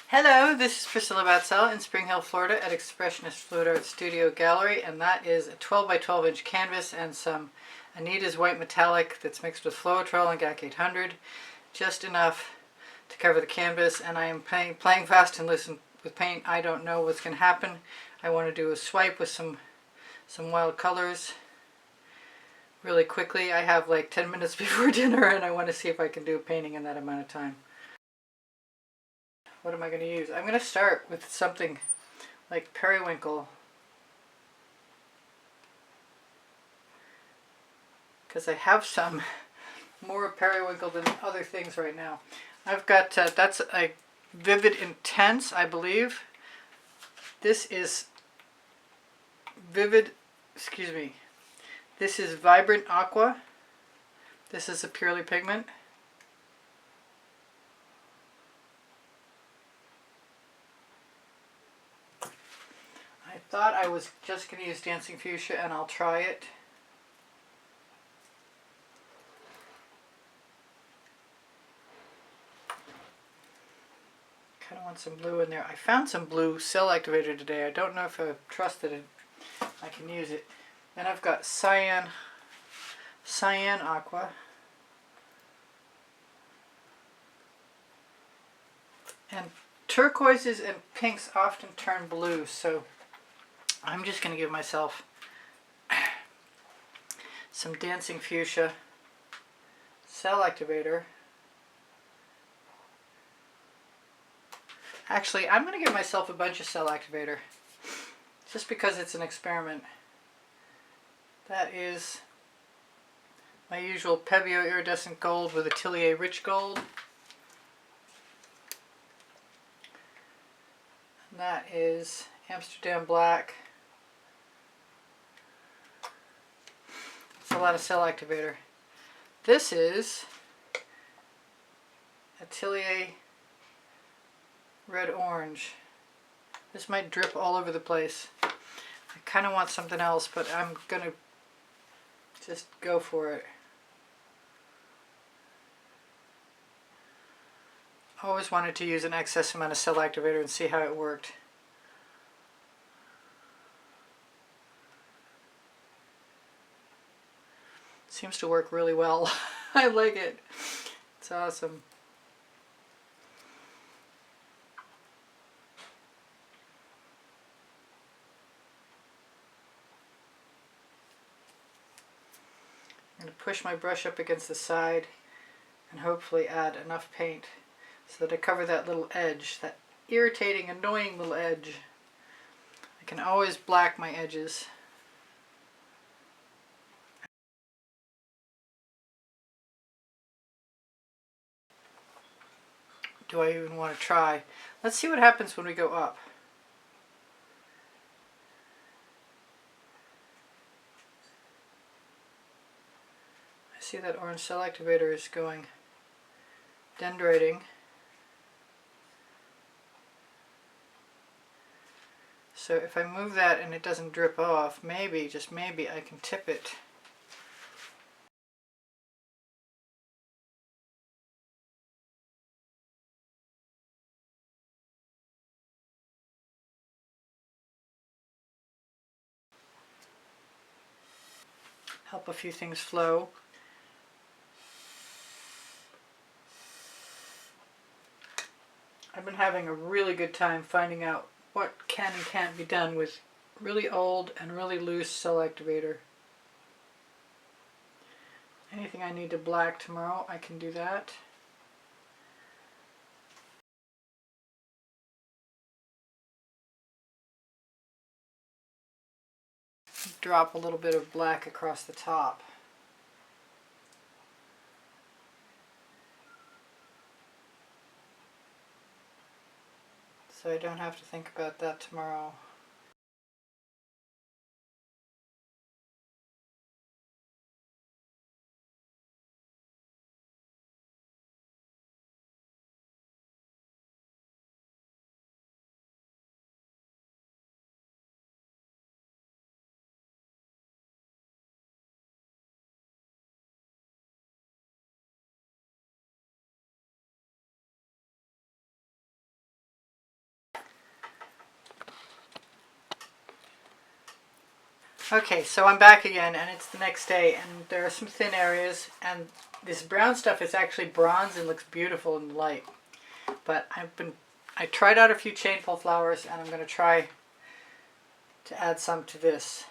Hello, this is Priscilla Batzell in Spring Hill, Florida at Expressionist Floetrol Studio Gallery, and that is a 12 by 12 inch canvas and some Anita's white metallic that's mixed with Floetrol and GAC 800, just enough to cover the canvas. And I am playing fast and loose with paint. I don't know what's going to happen. I want to do a swipe with some wild colors really quickly. I have like 10 minutes before dinner and I want to see if I can do a painting in that amount of time. What am I going to use? I'm going to start with something like periwinkle, because I have some more periwinkle than other things right now. I've got, that's a Vivid Intense, I believe. This is Vivid, excuse me, this is Vibrant Aqua. This is a Purely Pigment. I thought I was just going to use Dancing Fuchsia, and I'll try it. Kind of want some blue in there. I found some blue cell activator today. I don't know if I trust that I can use it. Then I've got Cyan Aqua. And turquoises and pinks often turn blue, so I'm just going to give myself some Dancing Fuchsia cell activator. Actually, I'm going to give myself a bunch of cell activator just because it's an experiment. That is my usual Pebeo Iridescent Gold with Atelier Rich Gold. And that is Amsterdam Black. It's a lot of cell activator. This is Atelier Red Orange. This might drip all over the place. I kind of want something else, but I'm going to just go for it. I always wanted to use an excess amount of cell activator and see how it worked. Seems to work really well. I like it. It's awesome. I'm going to push my brush up against the side and hopefully add enough paint so that I cover that little edge, that irritating, annoying little edge. I can always black my edges. Do I even want to try? Let's see what happens when we go up. I see that orange cell activator is going dendriting. So if I move that and it doesn't drip off, maybe, just maybe, I can tip it. Help a few things flow. I've been having a really good time finding out what can and can't be done with really old and really loose cell activator. Anything I need to black tomorrow, I can do that. Drop a little bit of black across the top. So I don't have to think about that tomorrow. Okay, so I'm back again, and it's the next day, and there are some thin areas, and this brown stuff is actually bronze and looks beautiful in the light. But I tried out a few chain pull flowers, and I'm going to try to add some to this.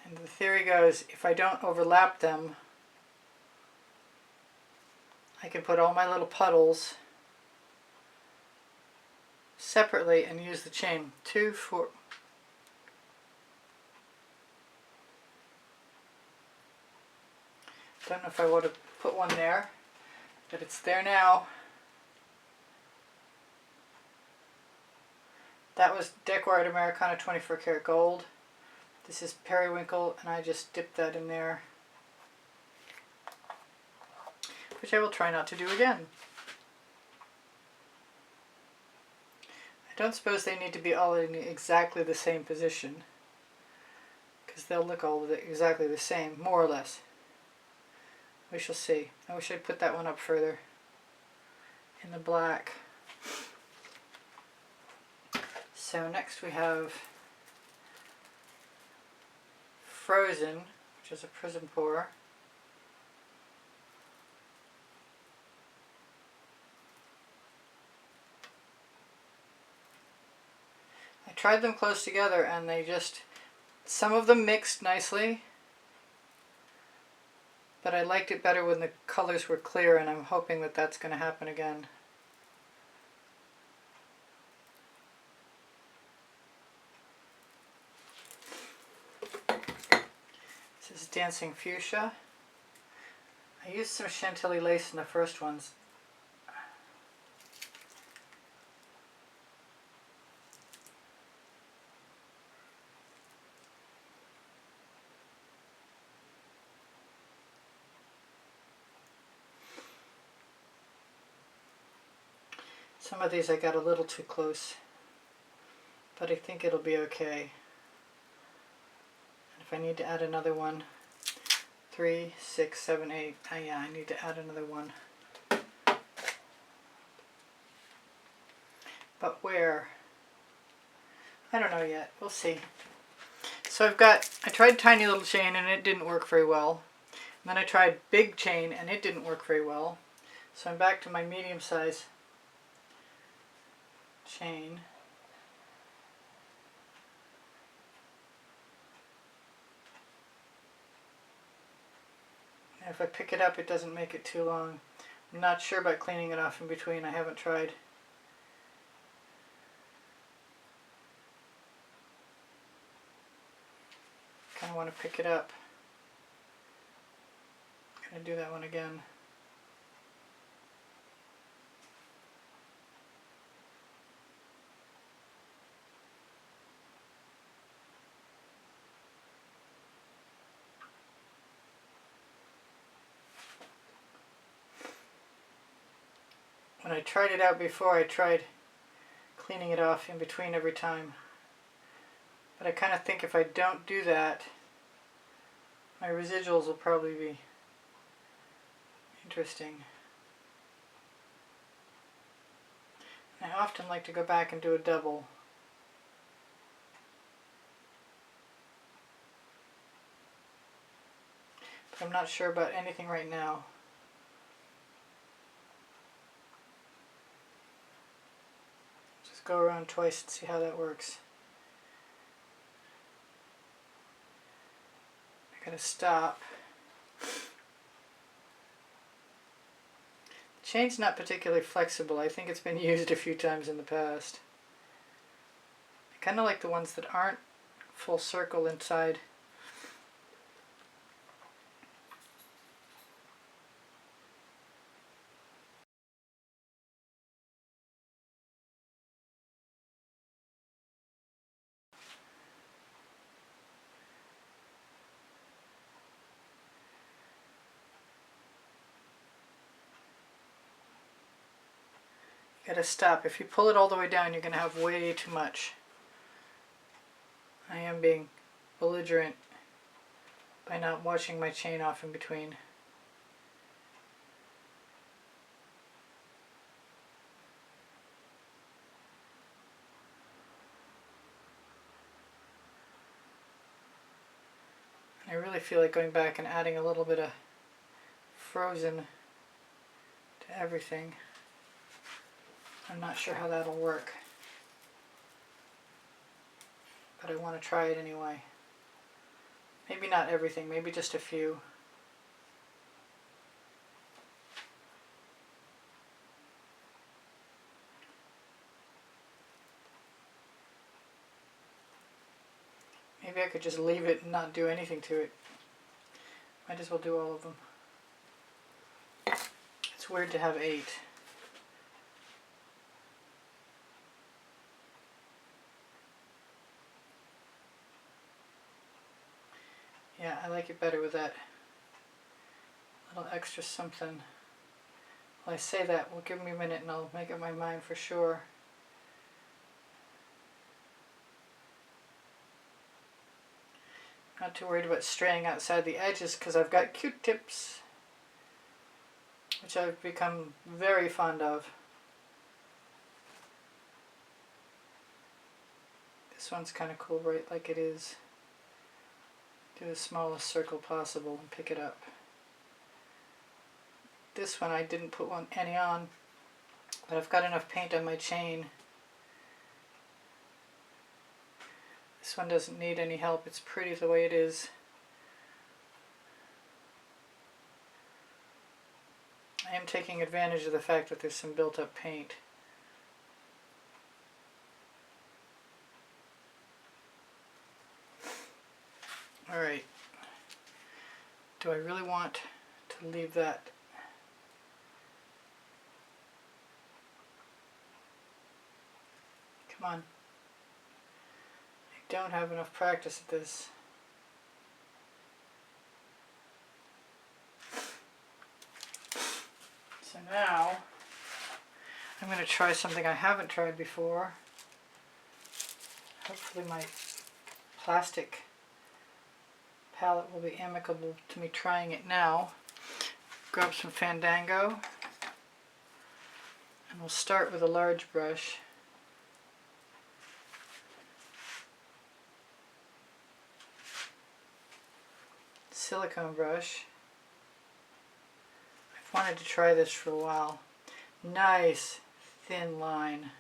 And the theory goes, if I don't overlap them, I can put all my little puddles separately and use the chain. 2, 4. Don't know if I want to put one there, but it's there now. That was Decoart Americana 24 karat gold. This is periwinkle, and I just dipped that in there, which I will try not to do again. I don't suppose they need to be all in exactly the same position, because they'll look all exactly the same, more or less. We shall see. I wish I'd put that one up further in the black. So next we have Frozen, which is a Prizm pour. I tried them close together, and they just, some of them mixed nicely, but I liked it better when the colors were clear, and I'm hoping that that's going to happen again. This is Dancing Fuchsia. I used some Chantilly lace in the first ones. Some of these I got a little too close, but I think it'll be okay. And if I need to add another one, 3, 6, 7, 8, yeah, I need to add another one. But where? I don't know yet. We'll see. So I tried tiny little chain, and it didn't work very well. And then I tried big chain, and it didn't work very well. So I'm back to my medium size chain. And if I pick it up, it doesn't make it too long. I'm not sure about cleaning it off in between. I haven't tried. Kind of want to pick it up. I'm going to do that one again. When I tried it out before, I tried cleaning it off in between every time. But I kind of think if I don't do that, my residuals will probably be interesting. I often like to go back and do a double. But I'm not sure about anything right now. Just go around twice and see how that works. I gotta stop. The chain's not particularly flexible. I think it's been used a few times in the past. I kind of like the ones that aren't full circle inside. You gotta stop. If you pull it all the way down, you're gonna have way too much. I am being belligerent by not washing my chain off in between. I really feel like going back and adding a little bit of frozen to everything. I'm not sure how that'll work, but I want to try it anyway. Maybe not everything, maybe just a few. Maybe I could just leave it and not do anything to it. Might as well do all of them. It's weird to have 8. Yeah, I like it better with that little extra something. Well, I say that, well, give me a minute and I'll make up my mind for sure. Not too worried about straying outside the edges because I've got Q-tips, which I've become very fond of. This one's kind of cool right like it is. Do the smallest circle possible and pick it up. This one I didn't put any on, but I've got enough paint on my chain. This one doesn't need any help, it's pretty the way it is. I am taking advantage of the fact that there's some built up paint. Alright, do I really want to leave that? Come on. I don't have enough practice at this. So now I'm going to try something I haven't tried before. Hopefully my plastic palette will be amicable to me trying it now. Grab some Fandango and we'll start with a large brush. Silicone brush. I've wanted to try this for a while. Nice thin line.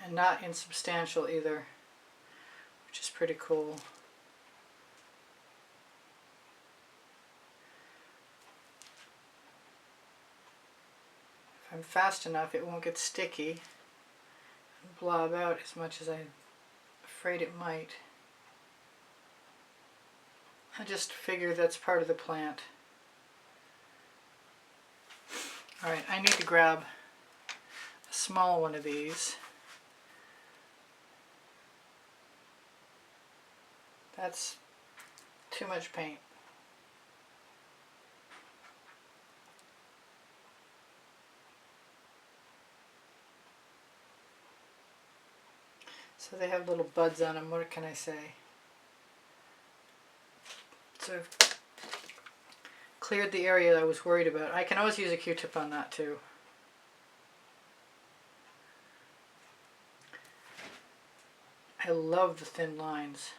And not insubstantial either, which is pretty cool. If I'm fast enough, it won't get sticky and blob out as much as I'm afraid it might. I just figure that's part of the plant. Alright, I need to grab a small one of these. That's too much paint. So they have little buds on them, what can I say? So I've cleared the area I was worried about. I can always use a Q-tip on that too. I love the thin lines.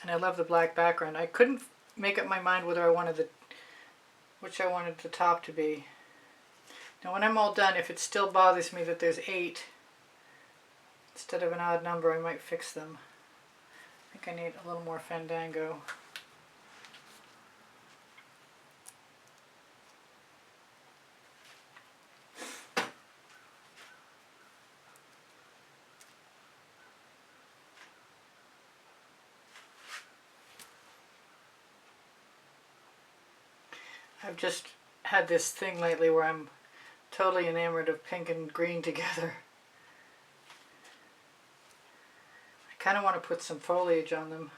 And I love the black background. I couldn't make up my mind whether I wanted which I wanted the top to be. Now when I'm all done, if it still bothers me that there's 8 instead of an odd number, I might fix them. I think I need a little more Fandango. I've just had this thing lately where I'm totally enamored of pink and green together. I kind of want to put some foliage on them,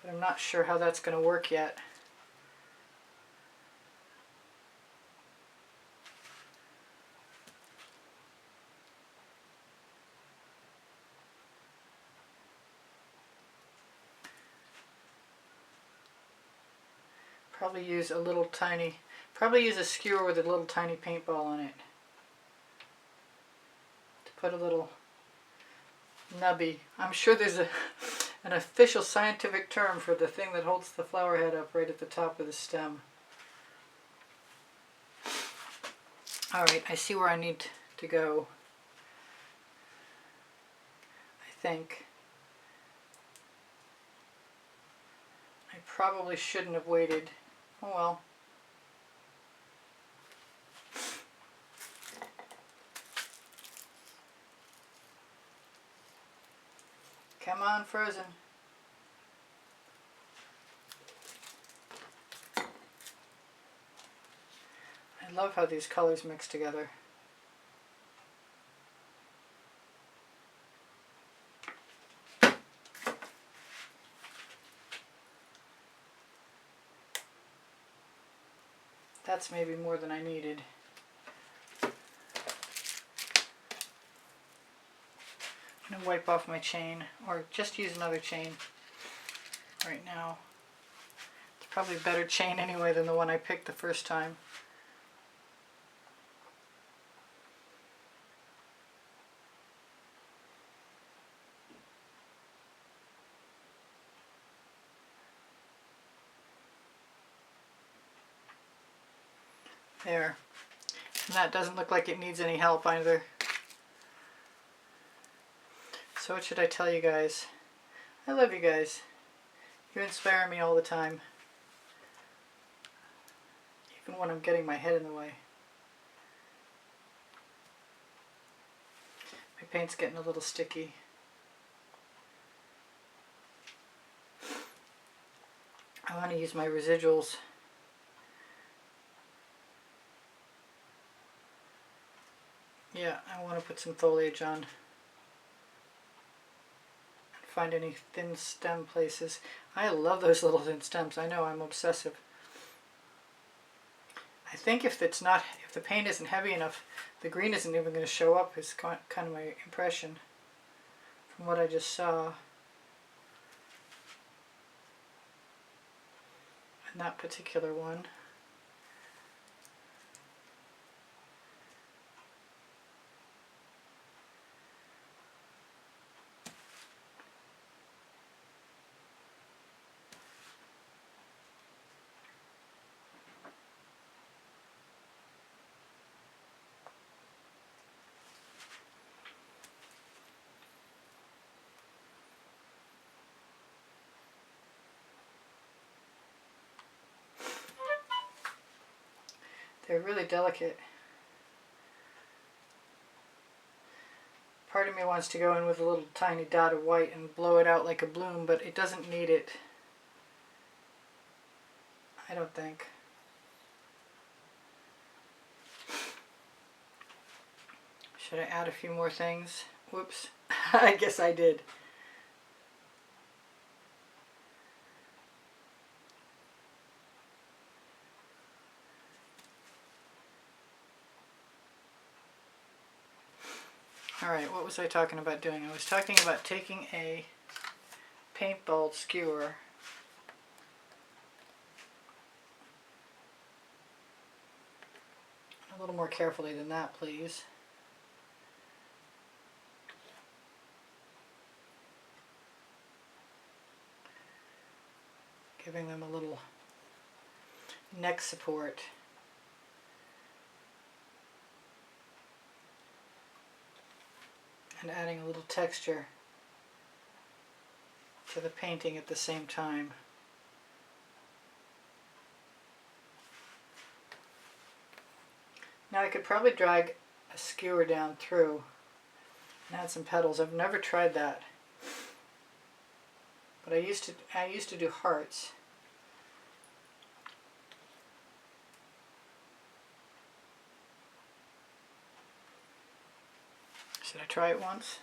but I'm not sure how that's going to work yet. Probably use a little tiny, probably use a skewer with a little tiny paintball on it. To put a little nubby. I'm sure there's an official scientific term for the thing that holds the flower head up right at the top of the stem. Alright, I see where I need to go. I think. I probably shouldn't have waited. Oh well. Come on, Frozen. I love how these colors mix together. That's maybe more than I needed. I'm going to wipe off my chain, or just use another chain right now. It's probably a better chain anyway than the one I picked the first time. There. And that doesn't look like it needs any help either. So what should I tell you guys? I love you guys. You inspire me all the time. Even when I'm getting my head in the way. My paint's getting a little sticky. I want to use my residuals. Yeah, I want to put some foliage on. Find any thin stem places. I love those little thin stems. I know, I'm obsessive. I think if the paint isn't heavy enough, the green isn't even going to show up, is kind of my impression from what I just saw. And that particular one. They're really delicate. Part of me wants to go in with a little tiny dot of white and blow it out like a bloom, but it doesn't need it. I don't think. Should I add a few more things? Whoops. I guess I did. Alright, what was I talking about doing? I was talking about taking a paintball skewer a little more carefully than that, please. Giving them a little neck support. And adding a little texture to the painting at the same time. Now I could probably drag a skewer down through and add some petals. I've never tried that, but I used to do hearts. Should I try it once?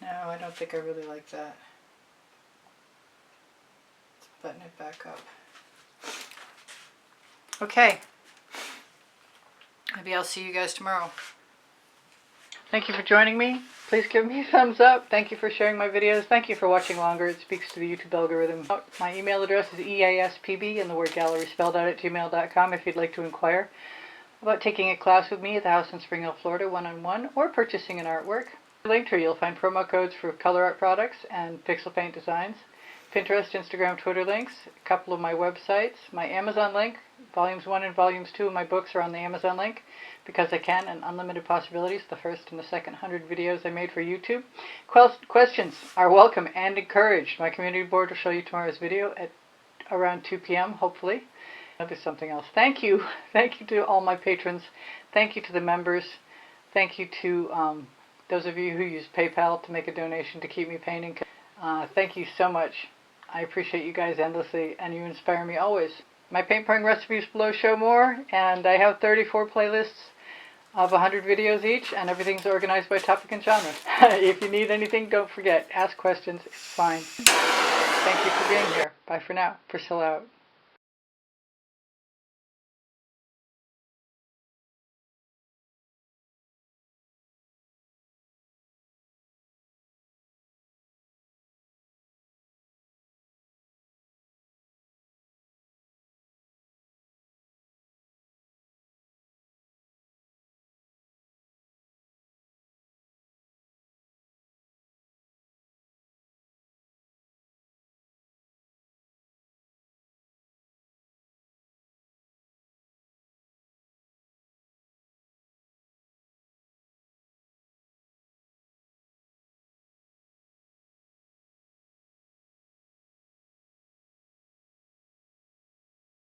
No, I don't think I really like that. Let's button it back up. Okay. Maybe I'll see you guys tomorrow. Thank you for joining me. Please give me a thumbs up. Thank you for sharing my videos. Thank you for watching longer. It speaks to the YouTube algorithm. My email address is easpb and the word gallery spelled out at gmail.com if you'd like to inquire about taking a class with me at the house in Spring Hill, Florida, one-on-one, or purchasing an artwork. Linked here you'll find promo codes for Colourarte products and pixel paint designs, Pinterest, Instagram, Twitter links, a couple of my websites, my Amazon link. Volumes 1 and Volumes 2 of my books are on the Amazon link because I can, and Unlimited Possibilities, the first and the second 100 videos I made for YouTube. Questions are welcome and encouraged. My community board will show you tomorrow's video at around 2 p.m. hopefully. There's something else. Thank you. Thank you to all my patrons. Thank you to the members. Thank you to those of you who use PayPal to make a donation to keep me painting. Thank you so much. I appreciate you guys endlessly, and you inspire me always. My paint pouring recipes below show more, and I have 34 playlists of 100 videos each, and everything's organized by topic and genre. If you need anything, don't forget, ask questions. It's fine. Thank you for being here. Bye for now. Priscilla out.